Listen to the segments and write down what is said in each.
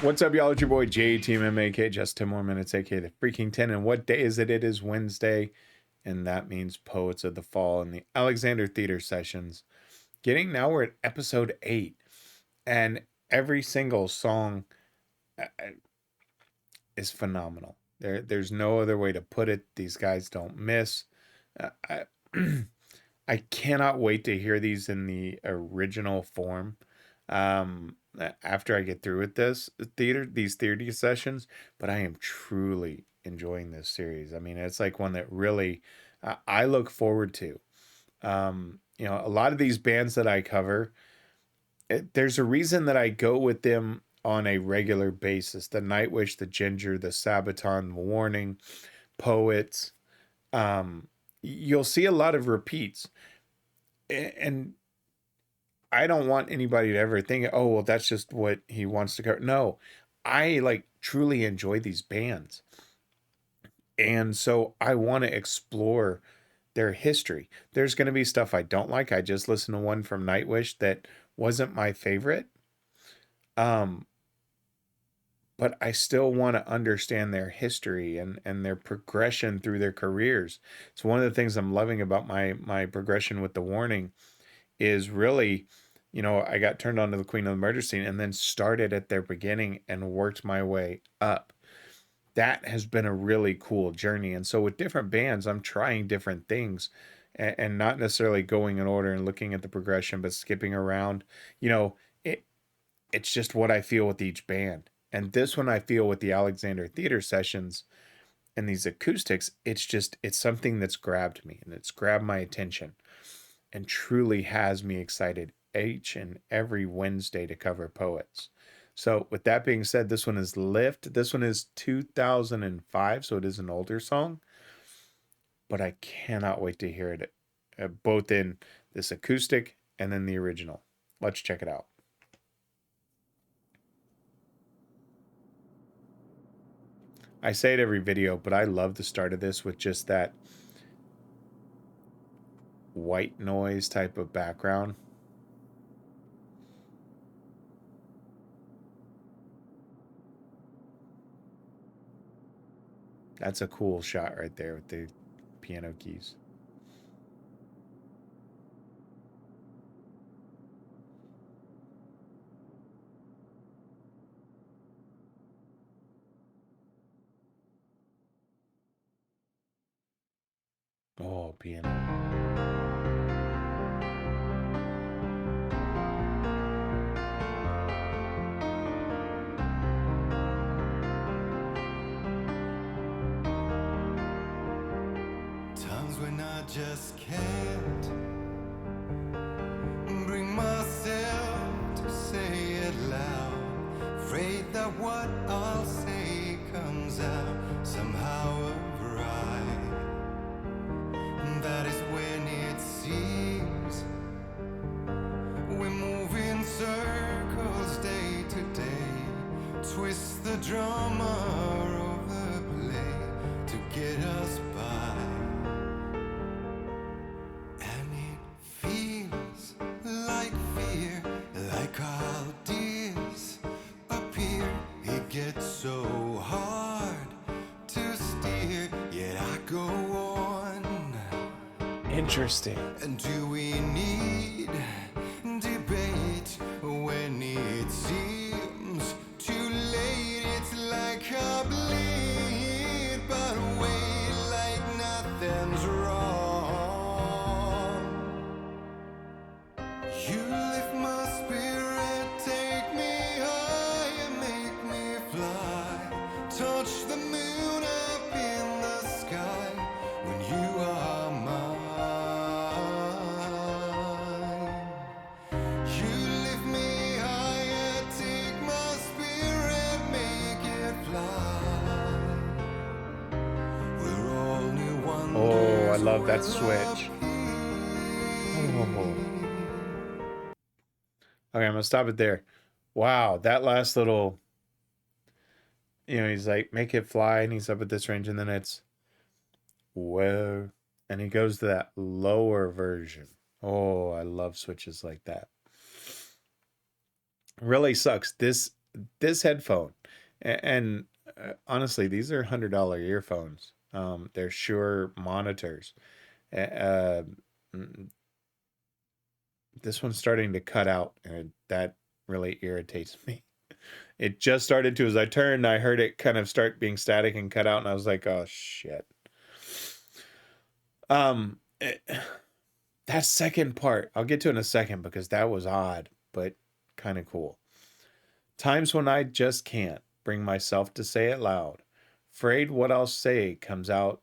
What's up, y'all? It's your boy JTMM, aka JustTenMoreMinutes, aka the Freakin 10. And what day is it? It is Wednesday, and that means Poets of the Fall and the Alexander Theater Sessions. We're at episode 8, and every single song is phenomenal. There's no other way to put it. These guys don't miss. I, I cannot wait to hear these in the original form. After I get through with these theater sessions, but I am truly enjoying this series. I mean, it's like one that really I look forward to. A lot of these bands that I cover, there's a reason that I go with them on a regular basis. The Nightwish, the Ginger, the Sabaton, the Warning, Poets. You'll see a lot of repeats, and I don't want anybody to ever think, oh, well, that's just what he wants to cover. No, I truly enjoy these bands. And so I want to explore their history. There's going to be stuff I don't like. I just listened to one from Nightwish that wasn't my favorite. But I still want to understand their history and their progression through their careers. It's one of the things I'm loving about my progression with The Warning is really, I got turned on to the Queen of the Murder Scene and then started at their beginning and worked my way up. That has been a really cool journey. And so with different bands, I'm trying different things and not necessarily going in order and looking at the progression, but skipping around. It's just what I feel with each band. And this one I feel with the Alexander Theater Sessions and these acoustics, it's something that's grabbed me and it's grabbed my attention and truly has me excited each and every Wednesday to cover Poets. So with that being said, this one is Lift. This one is 2005, so it is an older song. But I cannot wait to hear it, both in this acoustic and then the original. Let's check it out. I say it every video, but I love the start of this with just that white noise type of background. That's a cool shot right there with the piano keys. Oh, piano. When I just can't bring myself to say it loud, afraid that what I'll say comes out somehow right. That is when it seems we move in circles day to day, twist the drama of the play to get us by. So hard to steer, yet I go on. Interesting. And do we need debate when it seems too late? It's like I bleed, but wait, like nothing's wrong. You lift my spirit, take me higher, make me fly, touch the moon up in the sky when you are mine. You lift me higher, take my spirit, make it fly. We're all new wonders. Oh, I love that switch. Oh. Okay, I'm gonna stop it there. Wow, that last little, he's like, make it fly, and he's up at this range, and then it's whoa, and he goes to that lower version. Oh, I love switches like that. Really sucks. this headphone, and honestly, these are $100 earphones. They're Shure monitors. Uh, mm, this one's starting to cut out, and that really irritates me. It just started to, as I turned, I heard it kind of start being static and cut out, and I was like, oh shit. Um, it, that second part, I'll get to in a second because that was odd, but kind of cool. Times when I just can't bring myself to say it loud. Afraid what I'll say comes out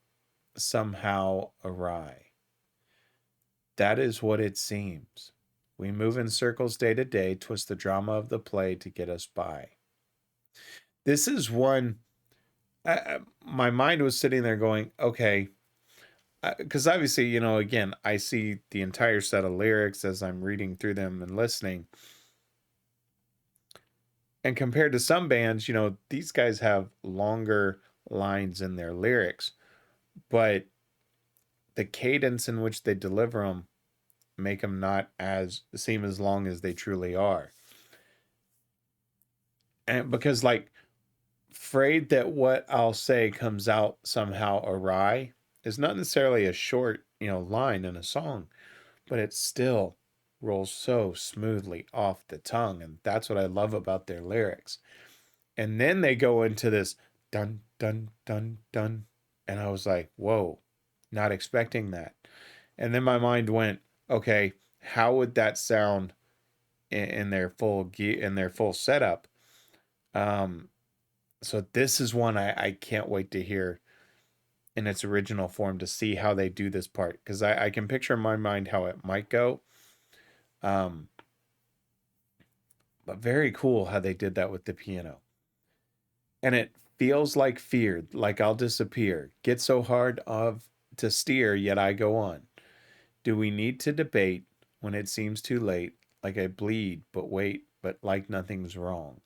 somehow awry. That is what it seems. We move in circles day to day, twist the drama of the play to get us by. This is one, my mind was sitting there going, okay, because obviously, you know, again, I see the entire set of lyrics as I'm reading through them and listening. And compared to some bands, you know, these guys have longer lines in their lyrics, but the cadence in which they deliver them make them not as seem as long as they truly are. And because like afraid that what I'll say comes out somehow awry is not necessarily a short, you know, line in a song, but it still rolls so smoothly off the tongue, and that's what I love about their lyrics. And then they go into this dun dun dun dun, and I was like, whoa, not expecting that. And then my mind went, okay, how would that sound in their full setup? So this is one I can't wait to hear in its original form to see how they do this part, because I can picture in my mind how it might go. But very cool how they did that with the piano. And it feels like feared, like I'll disappear. Get so hard of to steer, yet I go on. Do we need to debate when it seems too late? Like I bleed, but wait, but like nothing's wrong.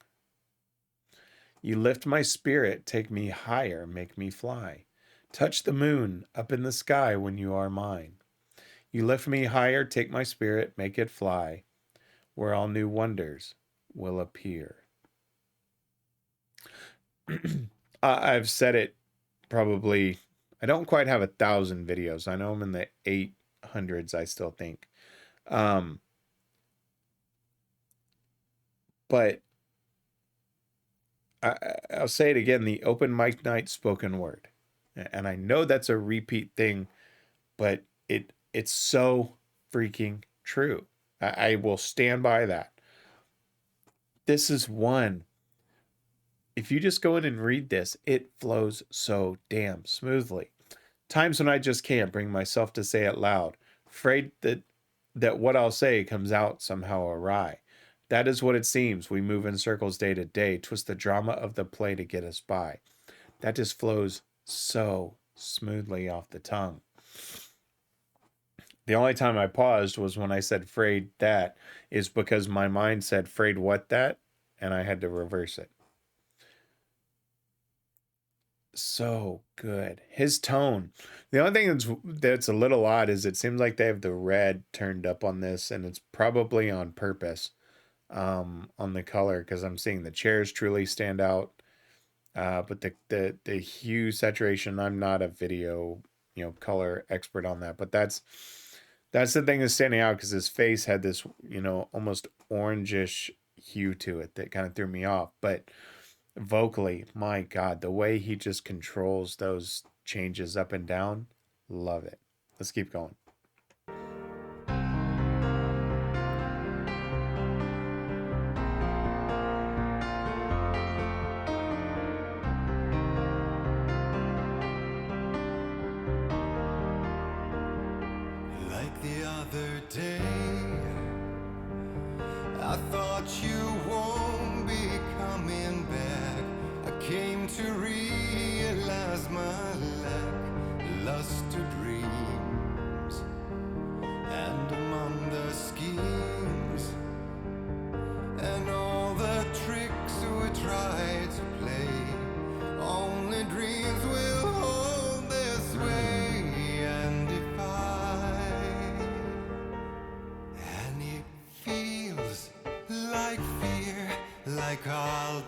You lift my spirit, take me higher, make me fly. Touch the moon up in the sky when you are mine. You lift me higher, take my spirit, make it fly, where all new wonders will appear. I've said it probably, I don't quite have 1,000 videos. I know I'm in the 800s, I still think. But I'll say it again, the open mic night spoken word. And I know that's a repeat thing, but it's so freaking true. I will stand by that. This is one. If you just go in and read this, it flows so damn smoothly. Times when I just can't bring myself to say it loud, afraid that what I'll say comes out somehow awry. That is what it seems. We move in circles day to day, twist the drama of the play to get us by. That just flows so smoothly off the tongue. The only time I paused was when I said "frayed that," is because my mind said "frayed what that," and I had to reverse it. So good. His tone. The only thing that's a little odd is it seems like they have the red turned up on this, and it's probably on purpose on the color, because I'm seeing the chairs truly stand out. But the hue saturation, I'm not a video, you know, color expert on that, but that's the thing that's standing out, because his face had this, you know, almost orangish hue to it that kind of threw me off. But vocally, my God, the way he just controls those changes up and down, love it. Let's keep going. Like the other day, I thought you won't be coming back. I came to realize my lack, lust to dreams, and among the schemes and all the tricks we tried to play, only dreams will hold their sway and defy. And it feels like fear, like I'll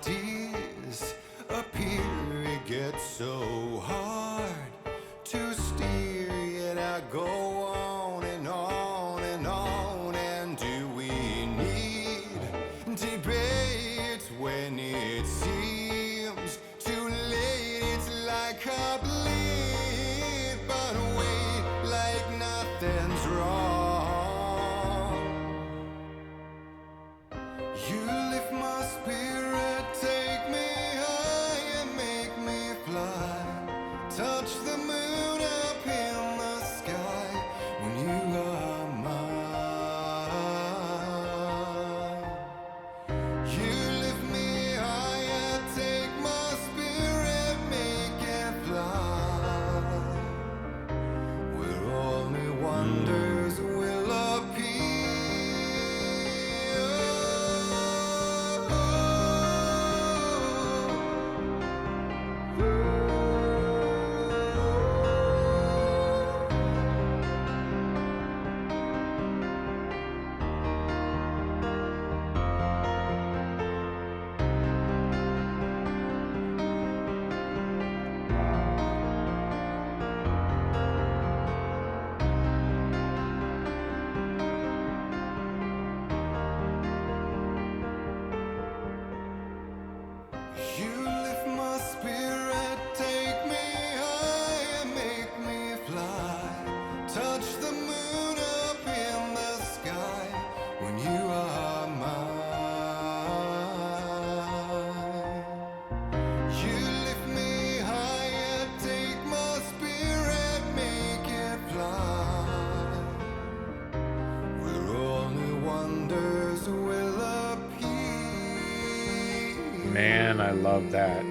I love that.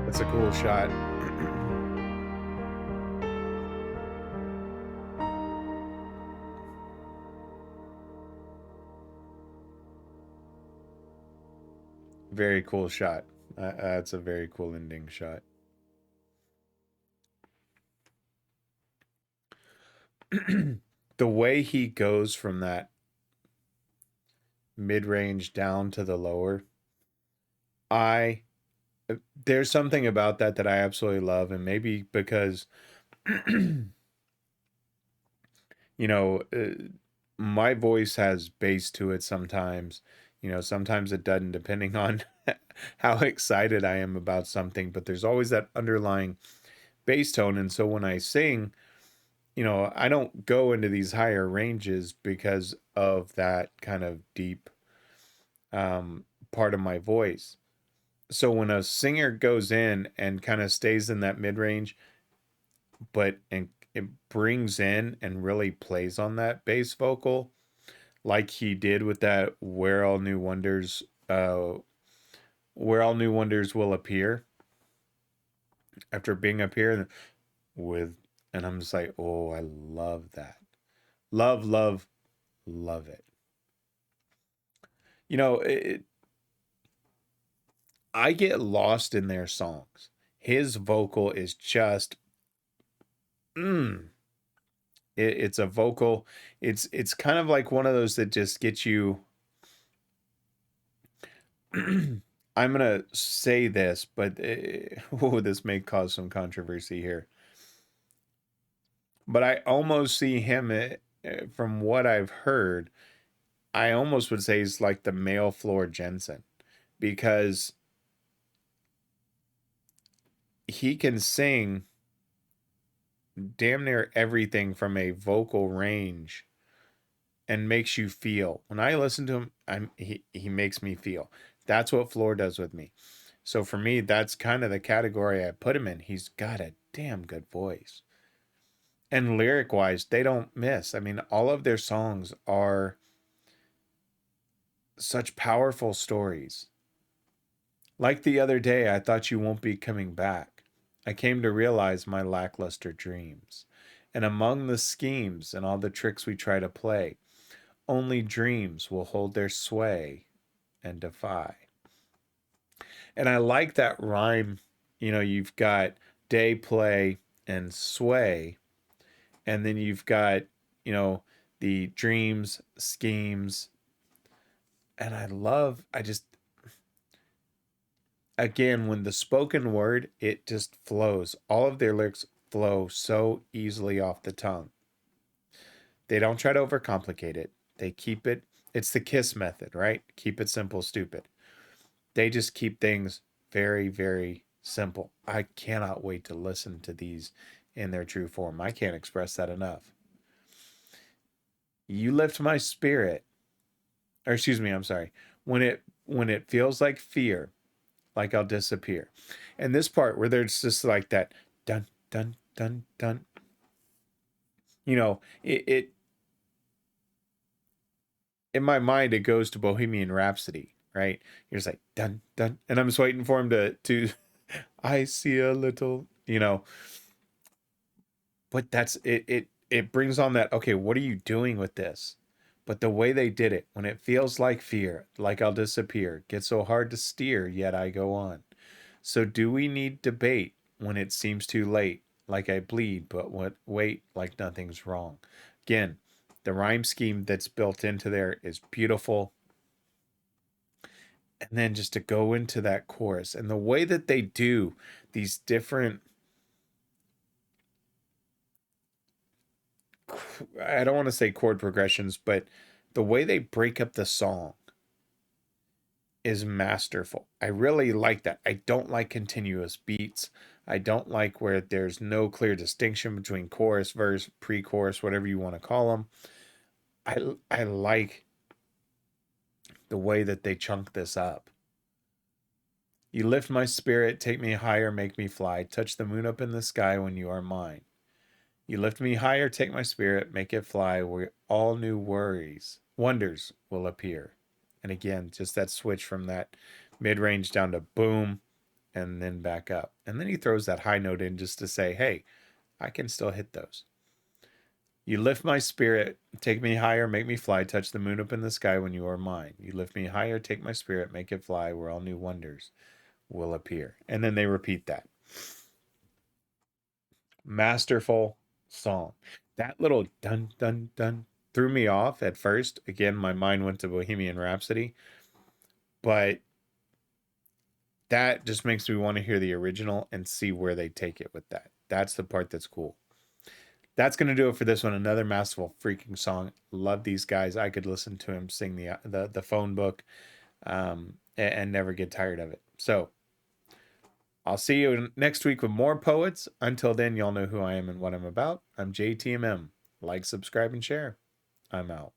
That's a cool shot. Very cool shot. That's a very cool ending shot. The way he goes from that mid range down to the lower, I there's something about that that I absolutely love, and maybe because you know, my voice has bass to it sometimes. Sometimes it doesn't, depending on how excited I am about something. But there's always that underlying bass tone, and so when I sing, I don't go into these higher ranges because of that kind of deep part of my voice. So when a singer goes in and kind of stays in that mid range, but and it brings in and really plays on that bass vocal, like he did with that where all new wonders will appear, after being up here with, and I'm just like, oh, I love that. Love, love, love it. You know, it, I get lost in their songs. His vocal is just, mm, it's a vocal. It's kind of like one of those that just gets you. I'm gonna say this, but oh, this may cause some controversy here. But I almost see him, from what I've heard, I almost would say he's like the male Floor Jensen, because he can sing damn near everything from a vocal range and makes you feel. When I listen to him, he makes me feel. That's what Floor does with me. So for me, that's kind of the category I put him in. He's got a damn good voice. And lyric wise, they don't miss. I mean, all of their songs are such powerful stories. Like the other day, I thought you won't be coming back. I came to realize my lackluster dreams. And among the schemes and all the tricks we try to play, only dreams will hold their sway and defy. And I like that rhyme. You've got day, play, and sway. And then you've got, you know, the dreams, schemes. And I just, again, when the spoken word, it just flows. All of their lyrics flow so easily off the tongue. They don't try to overcomplicate it. They keep it, it's the KISS method, right? Keep it simple, stupid. They just keep things very, very simple. I cannot wait to listen to these in their true form. I can't express that enough. You lift my spirit, or excuse me, I'm sorry. When it feels like fear, like I'll disappear. And this part where there's just like that dun dun dun dun. It in my mind it goes to Bohemian Rhapsody, right? You're just like dun dun, and I'm just waiting for him to I see a little, but that's it. It brings on that. Okay, what are you doing with this? But the way they did it, when it feels like fear, like I'll disappear, gets so hard to steer, yet I go on. So do we need debate when it seems too late? Like I bleed, but wait, like nothing's wrong. Again, the rhyme scheme that's built into there is beautiful. And then just to go into that chorus and the way that they do these different, I don't want to say chord progressions, but the way they break up the song is masterful. I really like that. I don't like continuous beats. I don't like where there's no clear distinction between chorus, verse, pre-chorus, whatever you want to call them. I like the way that they chunk this up. You lift my spirit, take me higher, make me fly, touch the moon up in the sky when you are mine. You lift me higher, take my spirit, make it fly, where all new wonders will appear. And again, just that switch from that mid-range down to boom and then back up. And then he throws that high note in just to say, hey, I can still hit those. You lift my spirit, take me higher, make me fly, touch the moon up in the sky when you are mine. You lift me higher, take my spirit, make it fly, where all new wonders will appear. And then they repeat that. Masterful song. That little dun dun dun threw me off at first. Again, my mind went to Bohemian Rhapsody, but that just makes me want to hear the original and see where they take it with that. That's the part that's cool. That's going to do it for this one. Another masterful freaking song. Love these guys. I could listen to him sing the phone book and never get tired of it. So I'll see you next week with more poets. Until then, y'all know who I am and what I'm about. I'm JTMM. Like, subscribe, and share. I'm out.